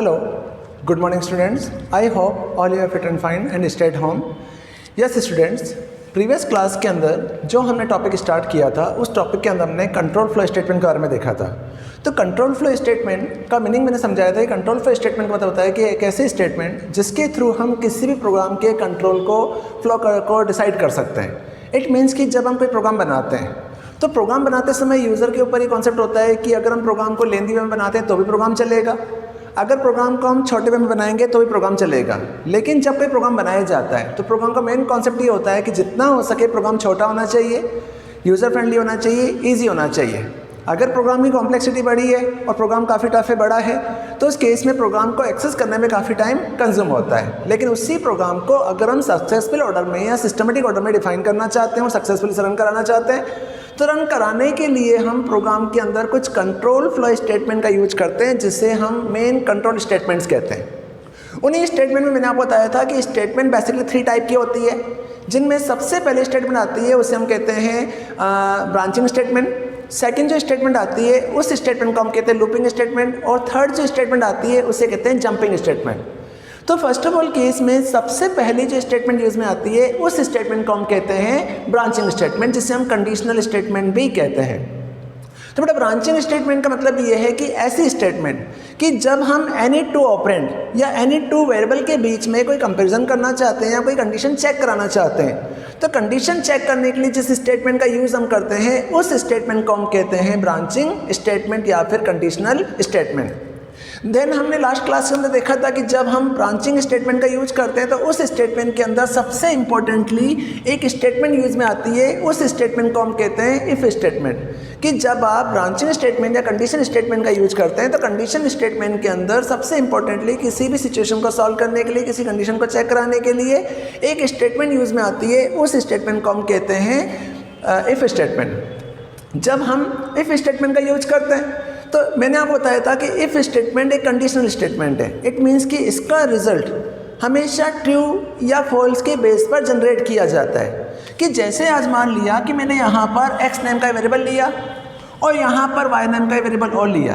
Hello, good morning students. I hope all you are fit and fine and stay at home. Yes students, previous class के अंदर जो हमने topic start किया था उस topic के अंदर हमने कंट्रोल फ्लो स्टेटमेंट के बारे में देखा था। तो कंट्रोल फ्लो स्टेटमेंट का मीनिंग मैंने समझाया था कि कंट्रोल फ्लो स्टेटमेंट का मतलब होता है कि एक ऐसे स्टेटमेंट जिसके थ्रू हम किसी भी प्रोग्राम के कंट्रोल को फ्लो को डिसाइड कर सकते हैं। इट मीन्स कि जब हम कोई प्रोग्राम बनाते हैं तो प्रोग्राम बनाते समय यूज़र के ऊपर ये कॉन्सेप्ट होता है कि अगर हम प्रोग्राम को लेंदी वे में बनाते हैं तो भी प्रोग्राम चलेगा, अगर प्रोग्राम को हम छोटे वे में बनाएंगे तो भी प्रोग्राम चलेगा। लेकिन जब कोई प्रोग्राम बनाया जाता है तो प्रोग्राम का मेन कॉन्सेप्ट ये होता है कि जितना हो सके प्रोग्राम छोटा होना चाहिए, यूज़र फ्रेंडली होना चाहिए, ईजी होना चाहिए। अगर प्रोग्राम की कॉम्प्लेक्सिटी बड़ी है और प्रोग्राम काफ़ी टफ है, बड़ा है, तो उस केस में प्रोग्राम को एक्सेस करने में काफ़ी टाइम कंज्यूम होता है। लेकिन उसी प्रोग्राम को अगर हम सक्सेसफुल ऑर्डर में या सिस्टमेटिक ऑर्डर में डिफाइन करना चाहते हैं और सक्सेसफुली रन कराना चाहते हैं तो रन कराने के लिए हम प्रोग्राम के अंदर कुछ कंट्रोल फ्लो स्टेटमेंट का यूज करते हैं जिसे हम मेन कंट्रोल स्टेटमेंट्स कहते हैं। उन्हीं स्टेटमेंट में मैंने आपको बताया था कि स्टेटमेंट बेसिकली 3 टाइप की होती है, जिनमें सबसे पहले स्टेटमेंट आती है उसे हम कहते हैं ब्रांचिंग स्टेटमेंट। सेकंड जो स्टेटमेंट आती है उस स्टेटमेंट को हम कहते हैं लूपिंग स्टेटमेंट, और थर्ड जो स्टेटमेंट आती है उसे कहते हैं जंपिंग स्टेटमेंट। तो फर्स्ट ऑफ ऑल केस में सबसे पहली जो स्टेटमेंट यूज में आती है उस स्टेटमेंट को हम कहते हैं ब्रांचिंग स्टेटमेंट, जिसे हम कंडीशनल स्टेटमेंट भी कहते हैं। तो बेटा ब्रांचिंग स्टेटमेंट का मतलब ये है कि ऐसी स्टेटमेंट कि जब हम एनी टू ऑपरेंड या एनी टू वेरिएबल के बीच में कोई कंपैरिजन करना चाहते हैं या कोई कंडीशन चेक कराना चाहते हैं तो कंडीशन चेक करने के लिए जिस स्टेटमेंट का यूज़ हम करते हैं उस स्टेटमेंट को हम कहते हैं ब्रांचिंग स्टेटमेंट या फिर कंडीशनल स्टेटमेंट। देन हमने लास्ट क्लास के अंदर देखा था कि जब हम ब्रांचिंग स्टेटमेंट का यूज करते हैं तो उस स्टेटमेंट के अंदर सबसे इंपॉर्टेंटली एक स्टेटमेंट यूज में आती है, उस स्टेटमेंट को हम कहते हैं इफ स्टेटमेंट। कि जब आप ब्रांचिंग स्टेटमेंट या कंडीशन स्टेटमेंट का यूज करते हैं तो कंडीशन स्टेटमेंट के अंदर सबसे इंपॉर्टेंटली किसी भी सिचुएशन को सॉल्व करने के लिए, किसी कंडीशन को चेक कराने के लिए एक स्टेटमेंट यूज में आती है, उस स्टेटमेंट को हम कहते हैं इफ स्टेटमेंट। जब हम इफ स्टेटमेंट का यूज करते हैं तो मैंने आपको बताया था कि इफ स्टेटमेंट एक कंडीशनल स्टेटमेंट है। इट मीन्स कि इसका रिजल्ट हमेशा ट्रू या फॉल्स के बेस पर जनरेट किया जाता है। कि जैसे आज मान लिया कि मैंने यहाँ पर x नेम का वेरिएबल लिया और यहाँ पर y नेम का वेरिएबल और लिया।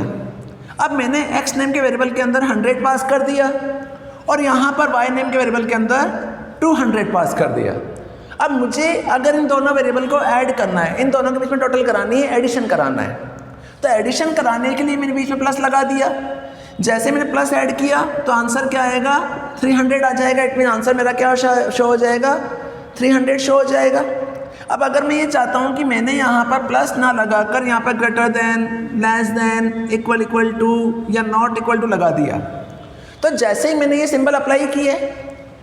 अब मैंने x नेम के वेरिएबल के अंदर 100 पास कर दिया और यहाँ पर y नेम के वेरिएबल के अंदर 200 पास कर दिया। अब मुझे अगर इन दोनों वेरिएबल को ऐड करना है, इन दोनों के बीच में टोटल करानी है, एडिशन कराना है, तो एडिशन कराने के लिए मैंने बीच में प्लस लगा दिया। जैसे मैंने प्लस ऐड किया तो आंसर क्या आएगा, 300 आ जाएगा। इट मीन आंसर मेरा क्या शो हो जाएगा, 300 शो हो जाएगा। अब अगर मैं ये चाहता हूँ कि मैंने यहाँ पर प्लस ना लगाकर यहाँ पर greater than, less than, equal to या नॉट इक्वल टू लगा दिया, तो जैसे ही मैंने ये सिंबल अप्लाई किए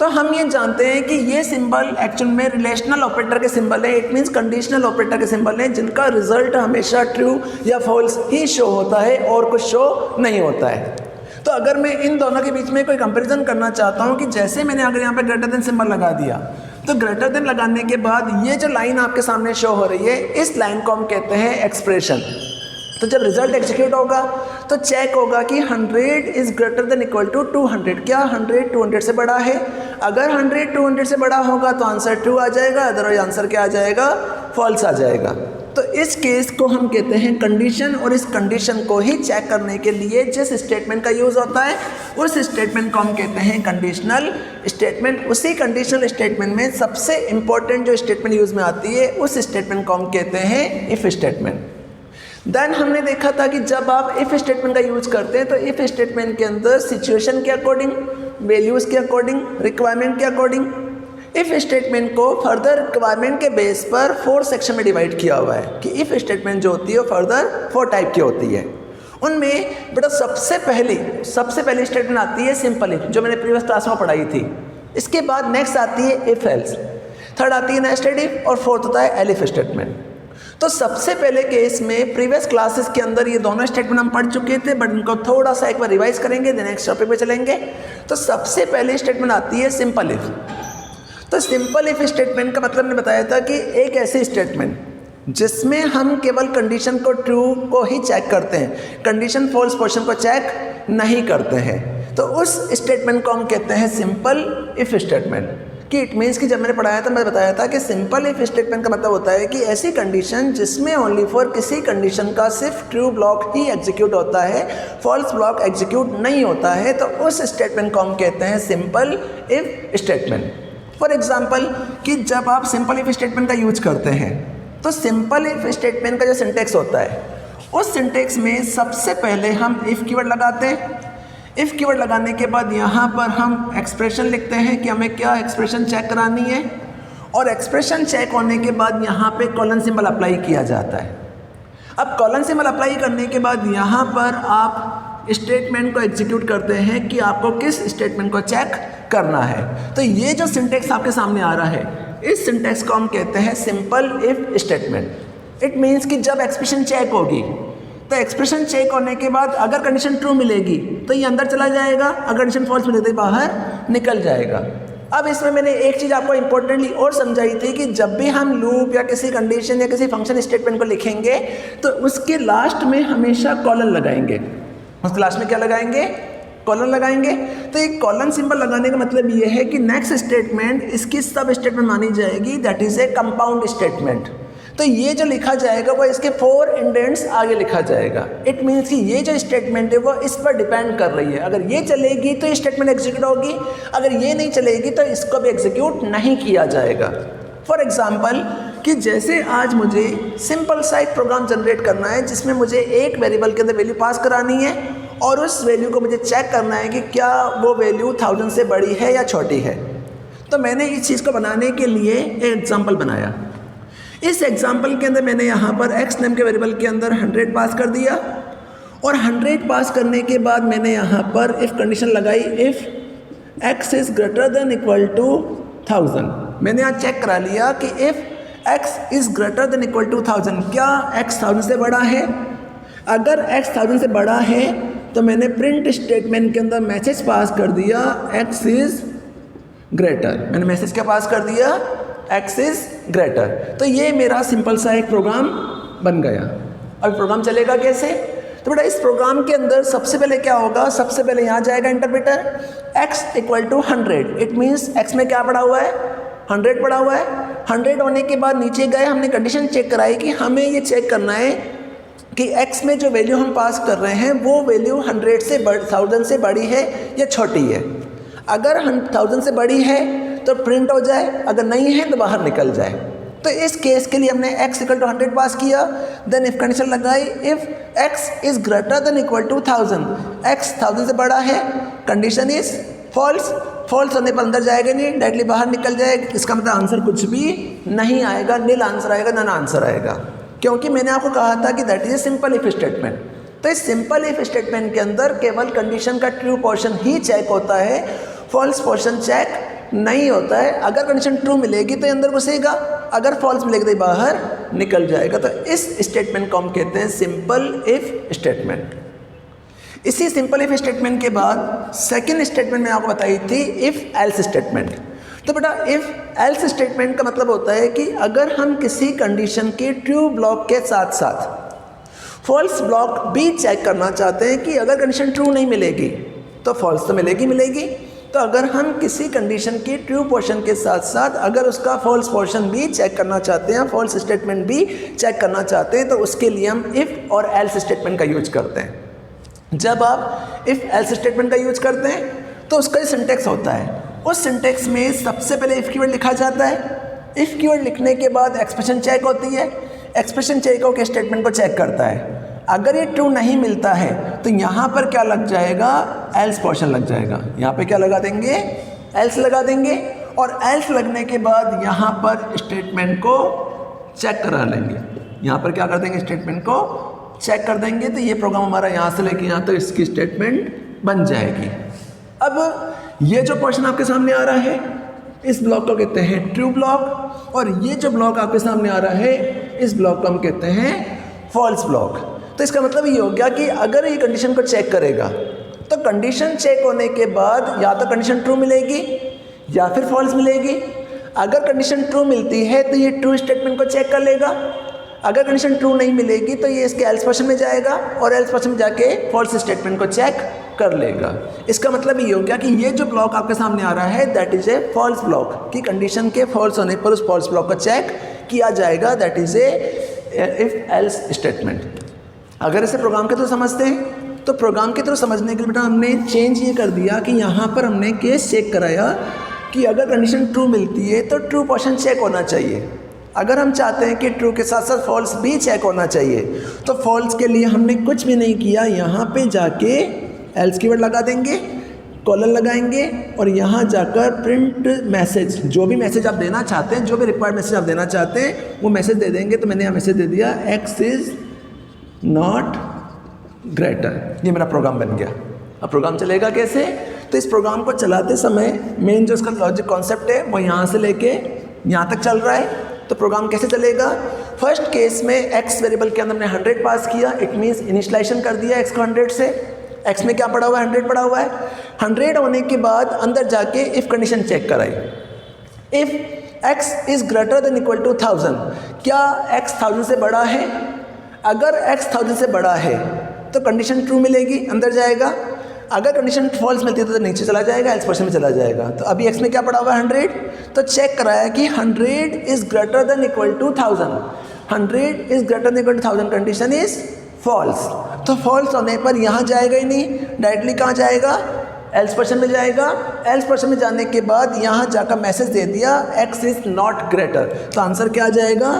तो हम ये जानते हैं कि ये सिंबल एक्चुअल में रिलेशनल ऑपरेटर के सिंबल है। इट मीन्स कंडीशनल ऑपरेटर के सिंबल हैं जिनका रिजल्ट हमेशा ट्रू या फॉल्स ही शो होता है और कुछ शो नहीं होता है। तो अगर मैं इन दोनों के बीच में कोई कंपैरिजन करना चाहता हूँ कि जैसे मैंने अगर यहाँ पे ग्रेटर देन सिंबल लगा दिया तो ग्रेटर देन लगाने के बाद ये जो लाइन आपके सामने शो हो रही है इस लाइन को हम कहते हैं एक्सप्रेशन। तो जब रिजल्ट एग्जीक्यूट होगा तो चेक होगा कि 100 is greater than equal to 200। क्या 100 200 से बड़ा है? अगर 100 200 से बड़ा होगा तो आंसर ट्रू आ जाएगा, अदरवाइज आंसर क्या आ जाएगा, फॉल्स आ जाएगा। तो इस केस को हम कहते हैं कंडीशन, और इस कंडीशन को ही चेक करने के लिए जिस स्टेटमेंट का यूज़ होता है उस स्टेटमेंट को हम कहते हैं कंडीशनल स्टेटमेंट। उसी कंडीशनल स्टेटमेंट में सबसे इंपॉर्टेंट जो स्टेटमेंट यूज़ में आती है उस स्टेटमेंट को हम कहते हैं इफ स्टेटमेंट। देन हमने देखा था कि जब आप इफ स्टेटमेंट का यूज करते हैं तो इफ स्टेटमेंट के अंदर सिचुएशन के अकॉर्डिंग, वैल्यूज़ के अकॉर्डिंग, रिक्वायरमेंट के अकॉर्डिंग इफ स्टेटमेंट को फर्दर रिक्वायरमेंट के बेस पर 4 सेक्शन में डिवाइड किया हुआ है कि इफ स्टेटमेंट जो होती है वो फर्दर 4 टाइप की होती है। उनमें बेटा सबसे पहली स्टेटमेंट आती है सिंपल इफ, जो मैंने प्रीवियस क्लास में पढ़ाई थी। इसके बाद नेक्स्ट आती है इफ एल्स, थर्ड आती है नेस्टेड इफ, और फोर्थ होता है एलिफ स्टेटमेंट। तो सबसे पहले केस में प्रीवियस क्लासेस के अंदर ये दोनों स्टेटमेंट हम पढ़ चुके थे, बट इनको थोड़ा सा एक बार रिवाइज करेंगे, देन नेक्स्ट टॉपिक पे चलेंगे। तो सबसे पहले स्टेटमेंट आती है सिंपल इफ। तो सिंपल इफ स्टेटमेंट का मतलब मैंने बताया था कि एक ऐसी स्टेटमेंट जिसमें हम केवल कंडीशन को ट्रू को ही चेक करते हैं, कंडीशन फॉल्स पोर्शन को चेक नहीं करते हैं, तो उस स्टेटमेंट को हम कहते हैं सिंपल इफ स्टेटमेंट। कि इट मीन्स कि जब मैंने पढ़ाया था मैं बताया था कि सिंपल इफ स्टेटमेंट का मतलब होता है कि ऐसी कंडीशन जिसमें ओनली फॉर किसी कंडीशन का सिर्फ ट्रू ब्लॉक ही एग्जीक्यूट होता है, फॉल्स ब्लॉक एग्जीक्यूट नहीं होता है, तो उस स्टेटमेंट को हम कहते हैं simple if statement. For example कि जब आप सिंपल इफ स्टेटमेंट का यूज करते हैं तो सिंपल इफ स्टेटमेंट का जो सिंटेक्स होता है उस सिंटेक्स में सबसे पहले हम इफ़ कीवर्ड लगाते हैं। इफ़ कीवर्ड लगाने के बाद यहाँ पर हम एक्सप्रेशन लिखते हैं कि हमें क्या एक्सप्रेशन चेक करानी है, और एक्सप्रेशन चेक होने के बाद यहाँ पे कॉलन सिंबल अप्लाई किया जाता है। अब कॉलन सिंबल अप्लाई करने के बाद यहाँ पर आप स्टेटमेंट को एग्जीक्यूट करते हैं कि आपको किस स्टेटमेंट को चेक करना है। तो ये जो सिंटेक्स आपके सामने आ रहा है, इस सिंटेक्स को हम कहते हैं simple if statement. It means कि जब एक्सप्रेशन चेक होगी तो एक्सप्रेशन चेक होने के बाद अगर कंडीशन ट्रू मिलेगी तो ये अंदर चला जाएगा, अगर कंडीशन फॉल्स मिलेगी तो बाहर निकल जाएगा। अब इसमें मैंने एक चीज़ आपको इंपॉर्टेंटली और समझाई थी कि जब भी हम लूप या किसी कंडीशन या किसी फंक्शन स्टेटमेंट को लिखेंगे तो उसके लास्ट में हमेशा कॉलन लगाएंगे। उसके लास्ट में क्या लगाएंगे? कॉलन लगाएंगे। तो एक कॉलन सिंबल लगाने का मतलब ये है कि नेक्स्ट स्टेटमेंट इसकी सब स्टेटमेंट मानी जाएगी, that is A compound statement. तो ये जो लिखा जाएगा वो इसके 4 इंडेंट्स आगे लिखा जाएगा। इट मीन्स कि ये जो स्टेटमेंट है वो इस पर डिपेंड कर रही है। अगर ये चलेगी तो ये स्टेटमेंट एग्जीक्यूट होगी, अगर ये नहीं चलेगी तो इसको भी एग्जीक्यूट नहीं किया जाएगा। फॉर एग्जाम्पल कि जैसे आज मुझे सिंपल सा एक प्रोग्राम जनरेट करना है जिसमें मुझे एक वेरिएबल के अंदर वैल्यू पास करानी है और उस वैल्यू को मुझे चेक करना है कि क्या वो वैल्यू 1000 से बड़ी है या छोटी है। तो मैंने इस चीज़ को बनाने के लिए एक एग्जाम्पल बनाया। इस एग्जाम्पल के अंदर मैंने यहाँ पर x नेम के वेरिएबल के अंदर 100 पास कर दिया, और 100 पास करने के बाद मैंने यहाँ पर इफ़ कंडीशन लगाई, if x is greater than equal to 1000। मैंने यहाँ चेक करा लिया कि if x is greater than equal to 1000, क्या x 1000 से बड़ा है? अगर x 1000 से बड़ा है तो मैंने प्रिंट स्टेटमेंट के अंदर मैसेज पास कर दिया x इज़ ग्रेटर। मैंने मैसेज क्या पास कर दिया? x is greater. तो ये मेरा सिंपल सा एक प्रोग्राम बन गया। अब प्रोग्राम चलेगा कैसे? तो बेटा इस प्रोग्राम के अंदर सबसे पहले क्या होगा? सबसे पहले यहाँ जाएगा interpreter x equal to 100। It means x में क्या पड़ा हुआ है? 100 पड़ा हुआ है। 100 होने के बाद नीचे गए, हमने कंडीशन चेक कराई कि हमें ये चेक करना है कि x में जो वैल्यू हम पास कर रहे हैं वो वैल्यू 1000 से बड़ी है या छोटी है। अगर 1000 से बड़ी है तो प्रिंट हो जाए, अगर नहीं है तो बाहर निकल जाए। तो इस केस के लिए हमने x इक्वल टू 100 पास किया, देन इफ कंडीशन लगाई, if x is greater than equal to 1000, x 1000 से बड़ा है, कंडीशन इज फॉल्स। फॉल्स होने पर अंदर जाएगा नहीं, डायरेक्टली बाहर निकल जाएगा। इसका मतलब आंसर कुछ भी नहीं आएगा, नील आंसर आएगा, नन आंसर आएगा, क्योंकि मैंने आपको कहा था कि that is a simple if statement. तो इस सिंपल इफ स्टेटमेंट के अंदर केवल कंडीशन का ट्रू पोर्शन ही चेक होता है, फॉल्स पोर्शन चेक नहीं होता है। अगर कंडीशन ट्रू मिलेगी तो अंदर घुसेगा, अगर फॉल्स मिलेगी तो बाहर निकल जाएगा। तो इस स्टेटमेंट को हम कहते हैं सिंपल इफ स्टेटमेंट। इसी सिंपल इफ स्टेटमेंट के बाद सेकंड स्टेटमेंट मैंने आपको बताई थी इफ एल्स स्टेटमेंट। तो बेटा इफ एल्स स्टेटमेंट का मतलब होता है कि अगर हम किसी कंडीशन के ट्रू ब्लॉक के साथ साथ फॉल्स ब्लॉक भी चेक करना चाहते हैं कि अगर कंडीशन ट्रू नहीं मिलेगी तो फॉल्स तो मिलेगी। तो अगर हम किसी कंडीशन की ट्रू पोर्शन के साथ साथ अगर उसका फॉल्स पोर्शन भी चेक करना चाहते हैं, फॉल्स स्टेटमेंट भी चेक करना चाहते हैं, तो उसके लिए हम इफ़ और एल्स स्टेटमेंट का यूज करते हैं। जब आप इफ़ एल्स स्टेटमेंट का यूज करते हैं तो उसका सिंटेक्स होता है। उस सिंटेक्स में सबसे पहले इफ़ कीवर्ड लिखा जाता है। इफ़ कीवर्ड लिखने के बाद एक्सप्रेशन चेक होती है। एक्सप्रेशन चेक होकर स्टेटमेंट को चेक करता है। अगर ये ट्रू नहीं मिलता है तो यहाँ पर क्या लग जाएगा? एल्स पोर्शन लग जाएगा। यहाँ पे क्या लगा देंगे? एल्स लगा देंगे। और एल्स लगने के बाद यहाँ पर स्टेटमेंट को चेक करा लेंगे। यहाँ पर क्या कर देंगे? स्टेटमेंट को चेक कर देंगे। तो ये प्रोग्राम हमारा यहाँ से लेके यहाँ तक इसकी स्टेटमेंट बन जाएगी। अब ये जो पोर्शन आपके सामने आ रहा है इस ब्लॉक को कहते हैं ट्रू ब्लॉक, और ये जो ब्लॉक आपके सामने आ रहा है इस ब्लॉक को हम कहते हैं फॉल्स ब्लॉक। तो इसका मतलब ये हो गया कि अगर ये कंडीशन को चेक करेगा तो कंडीशन चेक होने के बाद या तो कंडीशन ट्रू मिलेगी या फिर फॉल्स मिलेगी। अगर कंडीशन ट्रू मिलती है तो ये ट्रू स्टेटमेंट को चेक कर लेगा। अगर कंडीशन ट्रू नहीं मिलेगी तो ये इसके एल्स पोर्शन में जाएगा और एल्स पोर्शन में जाके फॉल्स स्टेटमेंट को चेक कर लेगा। इसका मतलब ये हो गया कि ये जो ब्लॉक आपके सामने आ रहा है that is a false block, कि कंडीशन के फॉल्स होने पर उस फॉल्स ब्लॉक को चेक किया जाएगा, that is a if else statement. अगर इसे प्रोग्राम के थ्रू समझते हैं तो प्रोग्राम के थ्रू समझने के लिए बेटा हमने चेंज ये कर दिया कि यहाँ पर हमने केस चेक कराया कि अगर कंडीशन ट्रू मिलती है तो ट्रू पोर्शन चेक होना चाहिए। अगर हम चाहते हैं कि ट्रू के साथ साथ फॉल्स भी चेक होना चाहिए तो फॉल्स के लिए हमने कुछ भी नहीं किया, यहाँ पे जाके एल्स कीवर्ड लगा देंगे, कॉलन लगाएंगे और यहाँ जाकर प्रिंट मैसेज, जो भी मैसेज आप देना चाहते हैं, जो भी रिक्वायर्ड मैसेज आप देना चाहते हैं वो मैसेज दे देंगे। तो मैंने यहाँ मैसेज दे दिया x इज़ नॉट ग्रेटर, ये मेरा प्रोग्राम बन गया। अब प्रोग्राम चलेगा कैसे? तो इस प्रोग्राम को चलाते समय मेन जो इसका लॉजिक कॉन्सेप्ट है वो यहाँ से लेके यहाँ तक चल रहा है। तो प्रोग्राम कैसे चलेगा? फर्स्ट केस में x वेरिएबल के अंदर हमने 100 पास किया, इट मीन्स इनिशियलाइजेशन कर दिया x को 100 से। x में क्या पड़ा हुआ है? 100 पड़ा हुआ है। 100 होने के बाद अंदर जाके इफ़ कंडीशन चेक कराई, if x is greater than equal to 1000, क्या x 1000 से बड़ा है? अगर x 1000 से बड़ा है तो कंडीशन ट्रू मिलेगी, अंदर जाएगा। अगर कंडीशन फॉल्स मिलती है तो नीचे चला जाएगा, एल्स पोर्शन में चला जाएगा। तो अभी x में क्या पड़ा हुआ है? 100। तो चेक कराया कि 100 is greater than equal to 1000, 100 is greater than equal to 1000, condition is false. तो फॉल्स होने पर यहाँ जाएगा ही नहीं, डायरेक्टली कहाँ जाएगा? एल्स पोर्शन में जाएगा। एल्स पोर्शन में जाने के बाद यहाँ जाकर मैसेज दे दिया x इज़ नॉट ग्रेटर, तो आंसर क्या आ जाएगा?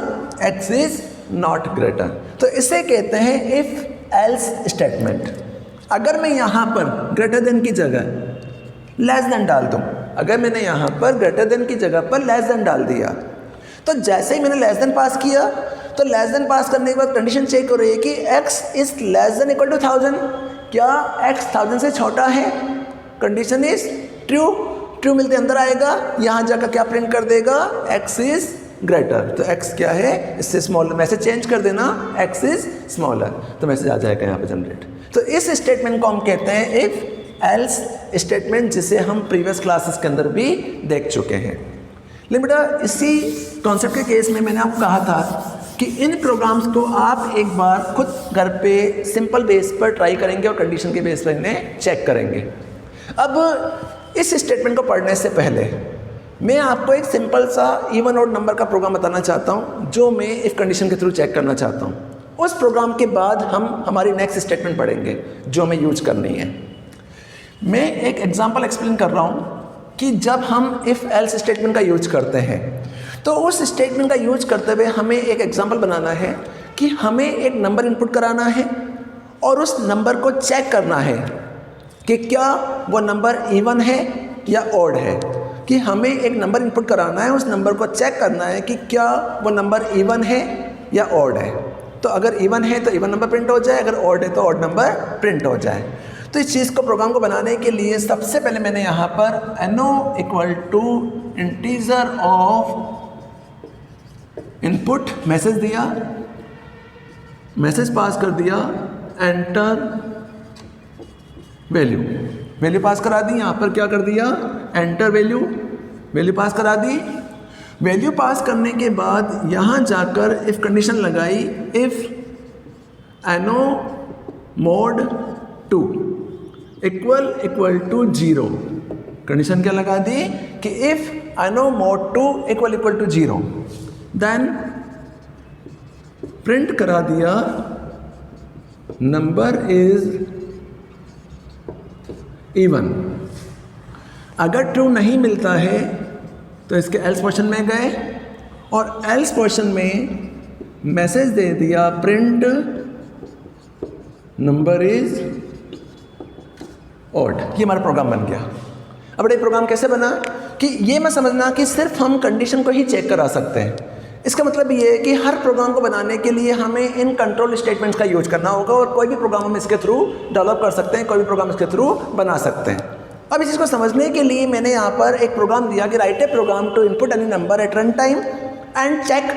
x is not greater. तो इसे कहते हैं इफ़ एल्स स्टेटमेंट। अगर मैं यहाँ पर ग्रेटर देन की जगह लेस देन डाल दूँ, अगर मैंने यहाँ पर ग्रेटर देन की जगह पर लेस देन डाल दिया तो जैसे ही मैंने लेस देन पास किया तो लेस देन पास करने के बाद कंडीशन चेक हो रही है कि x is less than equal to 1000, क्या x 1000 से छोटा है? कंडीशन इज़ ट्रू, ट्रू मिलते अंदर आएगा, यहाँ जाकर क्या प्रिंट कर देगा? x is greater. तो x क्या है? इससे स्मॉलर, मैसेज चेंज कर देना, x इज़ स्मॉलर, तो मैसेज आ जाएगा यहाँ पे जनरेट। तो इस स्टेटमेंट को हम कहते हैं इफ़ एल्स स्टेटमेंट, जिसे हम प्रीवियस क्लासेस के अंदर भी देख चुके हैं। लेकिन बेटा इसी कॉन्सेप्ट के केस में मैंने आपको कहा था कि इन प्रोग्राम्स को आप एक बार खुद घर पे सिंपल बेस पर ट्राई करेंगे और कंडीशन के बेस पर इन्हें चेक करेंगे। अब इस स्टेटमेंट को पढ़ने से पहले मैं आपको एक सिंपल सा इवन ऑड नंबर का प्रोग्राम बताना चाहता हूँ जो मैं इफ़ कंडीशन के थ्रू चेक करना चाहता हूँ। उस प्रोग्राम के बाद हम हमारी नेक्स्ट स्टेटमेंट पढ़ेंगे जो हमें यूज करनी है। मैं एक एग्जांपल एक्सप्लेन कर रहा हूँ कि जब हम इफ़ एल्स स्टेटमेंट का यूज करते हैं तो उस स्टेटमेंट का यूज करते हुए हमें एक एग्जांपल बनाना है कि हमें एक नंबर इनपुट कराना है और उस नंबर को चेक करना है कि क्या वो नंबर इवन है या ऑड है। कि हमें एक नंबर इनपुट कराना है, उस नंबर को चेक करना है कि क्या वो नंबर इवन है या ऑड है। तो अगर इवन है तो इवन नंबर प्रिंट हो जाए, अगर ऑड है तो ऑड नंबर प्रिंट हो जाए। तो इस चीज़ को प्रोग्राम को बनाने के लिए सबसे पहले मैंने यहाँ पर no equal to integer of input message दिया, मैसेज पास कर दिया, एंटर वैल्यू, वैल्यू पास करा दी। यहाँ पर क्या कर दिया? एंटर वैल्यू, वैल्यू पास करा दी। वैल्यू पास करने के बाद यहाँ जाकर इफ़ कंडीशन लगाई, if n o mod 2 equal to 0। Condition क्या लगा दी कि if n o mod 2 equal to 0, then print करा दिया नंबर इज़ इवन। अगर ट्रू नहीं मिलता है तो इसके एल्स पोर्शन में गए और एल्स पोर्शन में मैसेज दे दिया प्रिंट नंबर इज ऑड। ये हमारा प्रोग्राम बन गया। अब ये प्रोग्राम कैसे बना कि ये मैं समझना कि सिर्फ हम कंडीशन को ही चेक करा सकते हैं। इसका मतलब ये है कि हर प्रोग्राम को बनाने के लिए हमें इन कंट्रोल स्टेटमेंट्स का यूज करना होगा और कोई भी प्रोग्राम हम इसके थ्रू डेवलप कर सकते हैं, कोई भी प्रोग्राम इसके थ्रू बना सकते हैं। अब इस चीज़ को समझने के लिए मैंने यहाँ पर एक प्रोग्राम दिया कि write a program to input any number at run time and check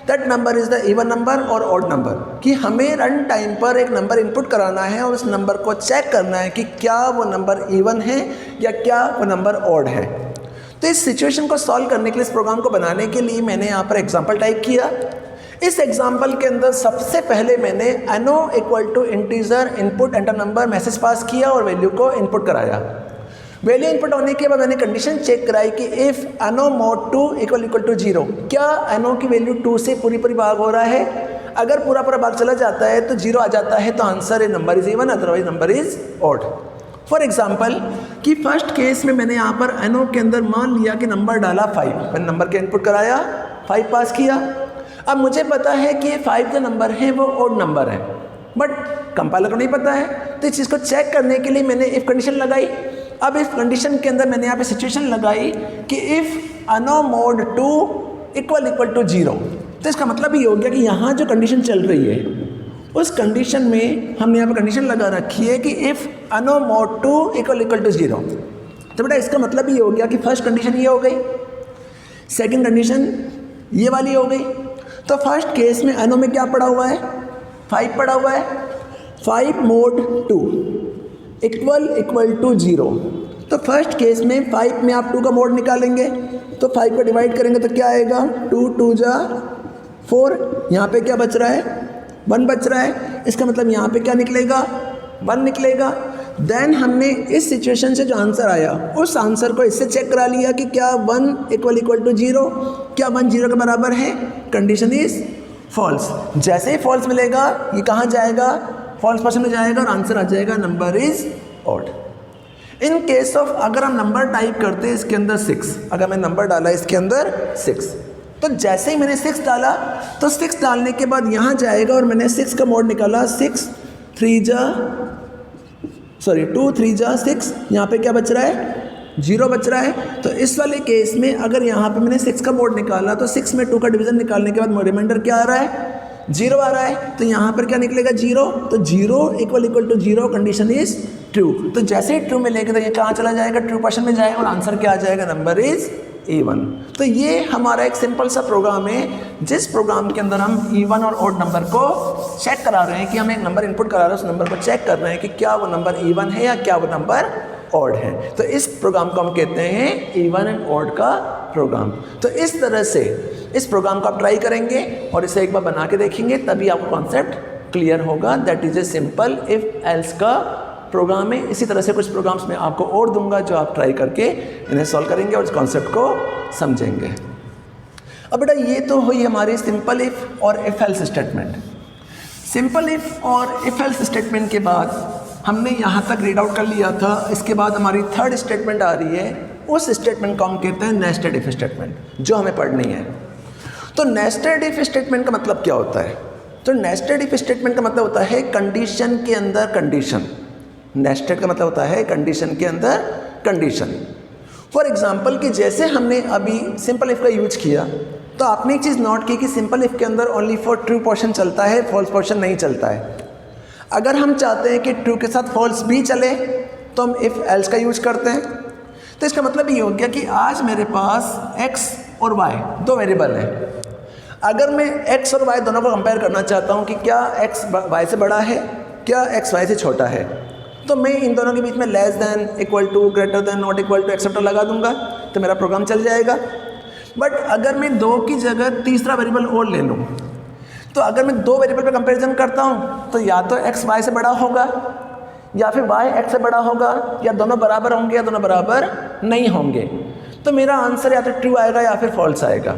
that number is the even number और ऑड नंबर। कि हमें रन टाइम पर एक नंबर इनपुट कराना है और उस नंबर को चेक करना है कि क्या वो नंबर इवन है या क्या वो नंबर ऑड है। तो इस सिचुएशन को सॉल्व करने के लिए, इस प्रोग्राम को बनाने के लिए मैंने यहाँ पर एग्जांपल टाइप किया। इस एग्जाम्पल के अंदर सबसे पहले मैंने एनो equal to integer input enter number message pass किया और वैल्यू को इनपुट कराया। वैल्यू इनपुट होने के बाद मैंने कंडीशन चेक कराई कि if n o mod 2 equal to 0, क्या एनो की वैल्यू 2 से पूरी भाग हो रहा है। अगर पूरा भाग चला जाता है तो 0 आ जाता है, तो आंसर है number is even, otherwise number is odd. For example कि फर्स्ट केस में मैंने यहाँ पर एनो के अंदर मान लिया कि नंबर डाला 5, मैंने नंबर का इनपुट कराया, 5 पास किया। अब मुझे पता है कि ये 5 जो नंबर है वो ऑड नंबर है, बट कंपाइलर को नहीं पता है, तो इस चीज़ को चेक करने के लिए मैंने इफ़ कंडीशन लगाई। अब इस कंडीशन के अंदर मैंने यहाँ पे सिचुएशन लगाई कि if n o mod 2 equal to 0, तो इसका मतलब ये हो गया कि यहाँ जो कंडीशन चल रही है उस कंडीशन में हमने यहाँ पे कंडीशन लगा रखी है कि if n o mod 2 equal to 0। तो बेटा इसका मतलब ये हो गया कि फर्स्ट कंडीशन ये हो गई, सेकंड कंडीशन ये वाली हो गई। तो फर्स्ट केस में एनो में क्या पड़ा हुआ है, 5 पड़ा हुआ है, 5 मोड 2 इक्वल टू 0। तो फर्स्ट केस में 5 में आप 2 का मोड निकालेंगे, तो 5 को डिवाइड करेंगे तो क्या आएगा, 2 2 जा 4, यहाँ पे क्या बच रहा है, 1 बच रहा है। इसका मतलब यहाँ पे क्या निकलेगा, 1 निकलेगा। देन हमने इस सिचुएशन से जो आंसर आया उस आंसर को इससे चेक करा लिया कि क्या 1 इक्वल टू 0, क्या 1 0 के बराबर है, कंडीशन इज फॉल्स। जैसे ही फॉल्स मिलेगा ये कहाँ जाएगा, फॉल्स पोजीशन में जाएगा और आंसर आ जाएगा number is odd. In case of अगर हम नंबर टाइप करते हैं इसके अंदर 6, अगर मैं नंबर डाला इसके अंदर 6, तो जैसे ही मैंने 6 डाला तो 6 डालने के बाद यहाँ जाएगा और मैंने 6 का मोड निकाला, 2 3 जा 6, यहाँ पे क्या बच रहा है, 0 बच रहा है। तो इस वाले केस में अगर यहाँ पे मैंने 6 का मोड निकाला तो 6 में 2 का डिवीजन निकालने के बाद रिमाइंडर क्या आ रहा है, 0 आ रहा है। तो यहाँ पर क्या निकलेगा, 0। तो 0 equal to 0 condition is true. तो जैसे ही ट्रू मिलेगा तो ये कहाँ चला जाएगा, ट्रू पोजीशन में जाएगा और आंसर क्या आ जाएगा, नंबर इज E1। तो ये हमारा एक सिंपल सा प्रोग्राम है जिस प्रोग्राम के अंदर हम E1 और ऑड नंबर को चेक करा रहे हैं कि हम एक नंबर इनपुट करा रहे हैं, उस नंबर को चेक कर रहे हैं कि क्या वो नंबर E1 है या क्या वो नंबर ऑड है। तो इस प्रोग्राम को हम कहते हैं E1 एंड ऑड का प्रोग्राम। तो इस तरह से इस प्रोग्राम को आप ट्राई करेंगे और इसे एक बार बना के देखेंगे, तभी आपको कॉन्सेप्ट क्लियर होगा। That is a simple if else का प्रोग्राम है। इसी तरह से कुछ प्रोग्राम्स मैं आपको और दूंगा जो आप ट्राई करके इन्हें सॉल्व करेंगे और इस कॉन्सेप्ट को समझेंगे। अब बेटा ये तो हुई हमारी सिंपल इफ और if else statement. Simple if और इफ एल्स स्टेटमेंट के बाद हमने यहाँ तक रीड आउट कर लिया था। इसके बाद हमारी थर्ड स्टेटमेंट आ रही है, उस स्टेटमेंट को हम कहते हैं नेस्टेड इफ स्टेटमेंट, जो हमें पढ़नी है। तो नेस्टेड इफ स्टेटमेंट का मतलब क्या होता है, तो नेस्टेड इफ स्टेटमेंट का मतलब होता है कंडीशन के अंदर कंडीशन। नेस्टेड का मतलब होता है कंडीशन के अंदर कंडीशन। फॉर एग्जाम्पल कि जैसे हमने अभी सिंपल इफ का यूज किया तो आपने एक चीज़ नोट की कि सिंपल इफ के अंदर ओनली फॉर ट्रू पोर्शन चलता है, फॉल्स पोर्शन नहीं चलता है। अगर हम चाहते हैं कि ट्रू के साथ फॉल्स भी चले तो हम इफ एल्स का यूज करते हैं। तो इसका मतलब ये हो गया कि आज मेरे पास x और y दो वेरिएबल हैं। अगर मैं x और y दोनों को कंपेयर करना चाहता हूँ कि क्या x y से बड़ा है, क्या x y से छोटा है, तो मैं इन दोनों के बीच में less than, equal to, greater than, not equal to, acceptor लगा दूंगा तो मेरा प्रोग्राम चल जाएगा। बट अगर मैं 2 की जगह तीसरा वेरिएबल और ले लूँ, तो अगर मैं 2 वेरिएबल पे कंपैरिजन करता हूँ तो या तो x y से बड़ा होगा या फिर y x से बड़ा होगा, या दोनों बराबर होंगे या दोनों बराबर नहीं होंगे। तो मेरा आंसर या तो ट्रू आएगा या फिर फॉल्स आएगा।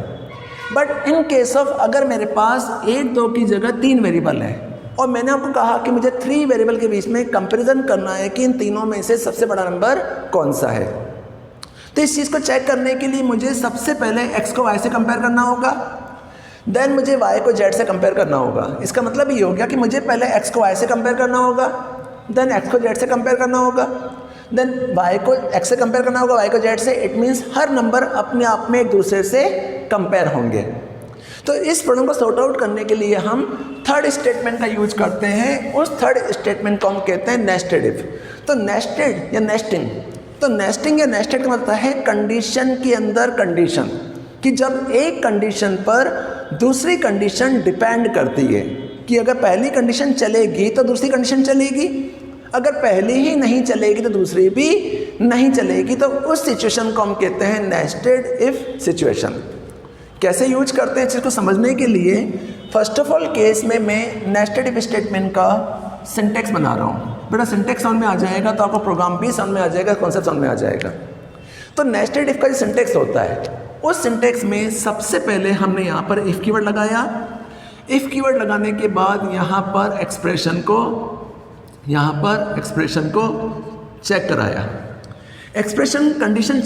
बट इन केस ऑफ अगर मेरे पास 1 2 की जगह 3 वेरिएबल है और मैंने आपको कहा कि मुझे 3 वेरिएबल के बीच में कंपैरिजन करना है कि इन तीनों में से सबसे बड़ा नंबर कौन सा है, तो इस चीज़ को चेक करने के लिए मुझे सबसे पहले x को y से कंपेयर करना होगा, देन मुझे y को z से कंपेयर करना होगा। इसका मतलब ये हो गया कि मुझे पहले x को y से कंपेयर करना होगा, देन x को z से कंपेयर करना होगा, देन y को x से कंपेयर करना होगा, y को z से। इट मीन्स हर नंबर अपने आप में एक दूसरे से कंपेयर होंगे। तो इस प्रॉब्लम को सॉर्ट आउट करने के लिए हम थर्ड स्टेटमेंट का यूज करते हैं। उस थर्ड स्टेटमेंट को हम कहते हैं नेस्टेड इफ। तो नेस्टेड या नेस्टिंग, तो नेस्टिंग या नेस्टेड का मतलब है कंडीशन के अंदर कंडीशन, कि जब एक कंडीशन पर दूसरी कंडीशन डिपेंड करती है कि अगर पहली कंडीशन चलेगी तो दूसरी कंडीशन चलेगी, अगर पहली ही नहीं चलेगी तो दूसरी भी नहीं चलेगी। तो उस सिचुएशन को हम कहते हैं नेस्टेड इफ सिचुएशन। कैसे यूज करते हैं चीज़ को समझने के लिए फर्स्ट ऑफ ऑल केस में मैं नेस्टेड इफ स्टेटमेंट का सिंटेक्स बना रहा हूँ। बेटा सिंटेक्स समझ में आ जाएगा तो आपको प्रोग्राम भी समझ में आ जाएगा, कॉन्सेप्ट समझ में आ जाएगा। तो नेस्टेड इफ का जो सिंटेक्स होता है उस सिंटेक्स में सबसे पहले हमने यहाँ पर इफ कीवर्ड लगाया। इफ कीवर्ड लगाने के बाद यहाँ पर एक्सप्रेशन को चेक कराया। Expression condition